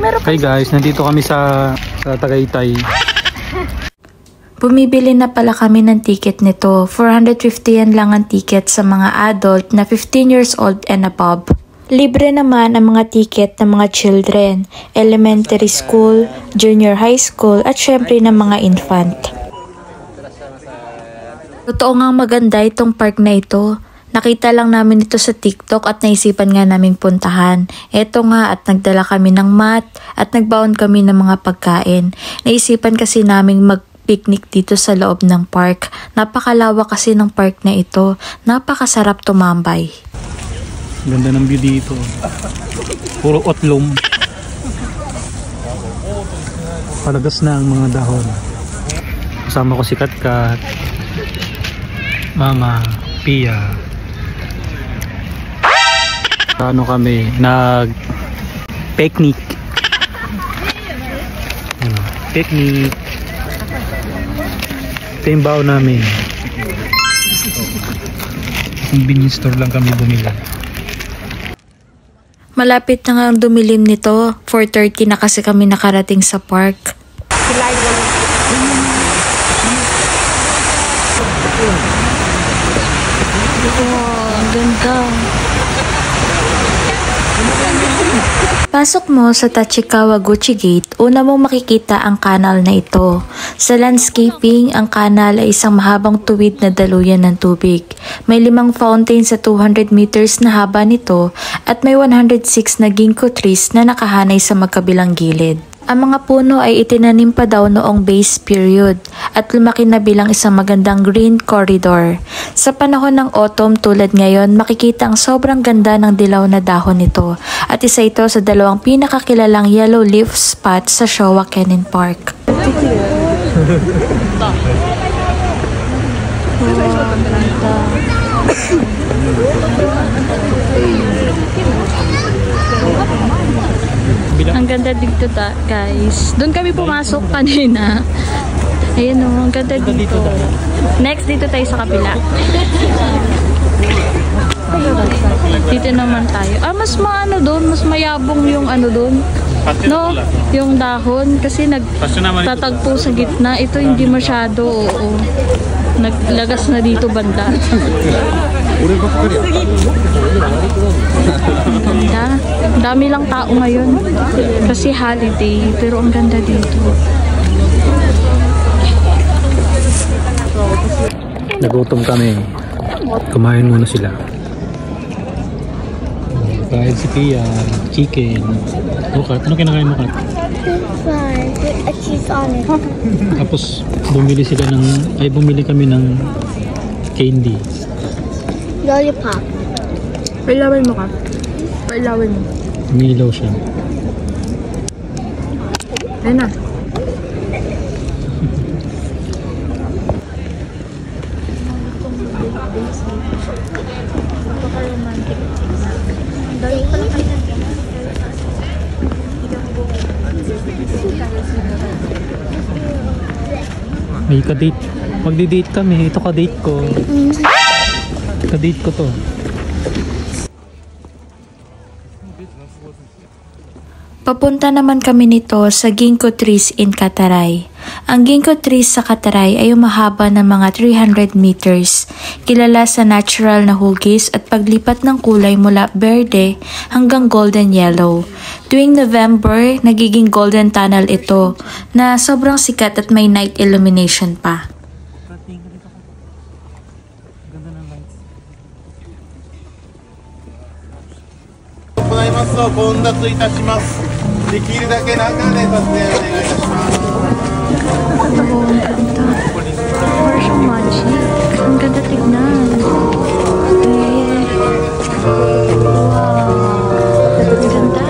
Hey guys, nandito kami sa Tagaytay. Bumibili na pala kami ng ticket nito. 450 yan lang ang ticket sa mga adult na 15 years old and above. Libre naman ang mga ticket ng mga children, elementary school, junior high school at syempre ng mga infant. Totoo nga maganda itong park na ito. Nakita lang namin ito sa TikTok at naisipan nga naming puntahan. Eto nga at nagdala kami ng mat at nagbaon kami ng mga pagkain. Naisipan kasi naming mag-picnic dito sa loob ng park. Napakalawak kasi ng park na ito. Napakasarap tumambay. Ganda ng view dito. Puro otlong. Palagas na ang mga dahon. Kasama ko si Katkat, Mama, Pia. Ano kami, nag-picnic. Picnic. Ito yung baon namin. Convenience store lang kami bumili. Malapit na nga ang dumilim nito. 4:30 na kasi kami nakarating sa park. Wow, ang ganda. Pasok mo sa Tachikawa Gucci Gate, una mong makikita ang kanal na ito. Sa landscaping, ang kanal ay isang mahabang tuwid na daluyan ng tubig. May 5 fountain sa 200 meters na haba nito at may 106 na ginkgo trees na nakahanay sa magkabilang gilid. Ang mga puno ay itinanim pa daw noong base period at lumaki na bilang isang magandang green corridor. Sa panahon ng autumn tulad ngayon, makikita ang sobrang ganda ng dilaw na dahon nito at isa ito sa 2 pinakakilalang yellow leaf spot sa Showa Kenin Park. Ang ganda dito guys. Doon kami pumasok kanina. Ayun o, ang ganda dito. Next, dito tayo sa kapila. Dito naman tayo. Mas maano doon, mas mayabong yung ano doon. No, yung dahon kasi nagtatagpo sa gitna. Ito hindi masyado, oo. Naglagas na dito banda. Ganda. Dami lang tao ngayon kasi holiday, pero ang ganda dito. Nagutom kami. Kumain muna sila. Kain si Pia, chicken. Kat, ano kinakain mo, Kat? A cheese on it. Tapos bumili kami ng candy. Lollipop. Pailawin mo ka. Pailawin mo. Umiilaw siya. Ayun na. May ka-date. Magdi-date kami. Ito ka-date ko. Ka-date ko to. Papunta naman kami nito sa ginkgo trees in Kataray. Ang ginkgo trees sa Kataray ay umahaba ng mga 300 meters. Kilala sa natural na hugis at paglipat ng kulay mula berde hanggang golden yellow. Tuwing November, nagiging golden tunnel ito na sobrang sikat at may night illumination pa. Parang magic. Ang ganda tignan. Wow. Ang ganda.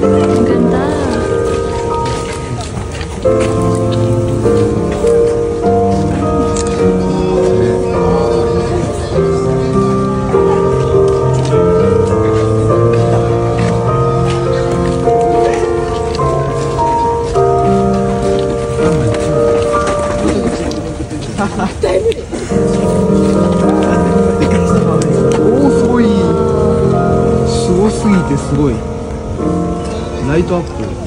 Ang ganda. すごいライトアップ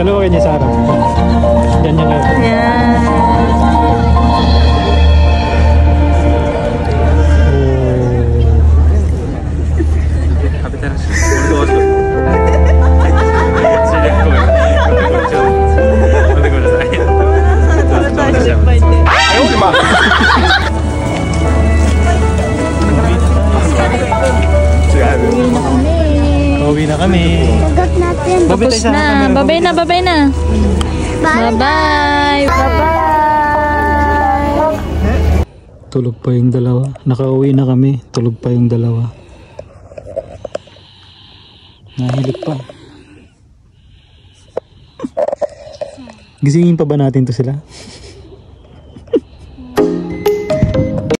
Dalawa kayo niya sa harap. Yan yung kayo. Pauwi na kami. Sagot natin. Tapos na. Babay na, babay na. Bye-bye. Bye-bye. Tulog pa yung dalawa. Nakauwi na kami. Tulog pa yung dalawa. Nahilig pa. Gisingin pa ba natin to sila?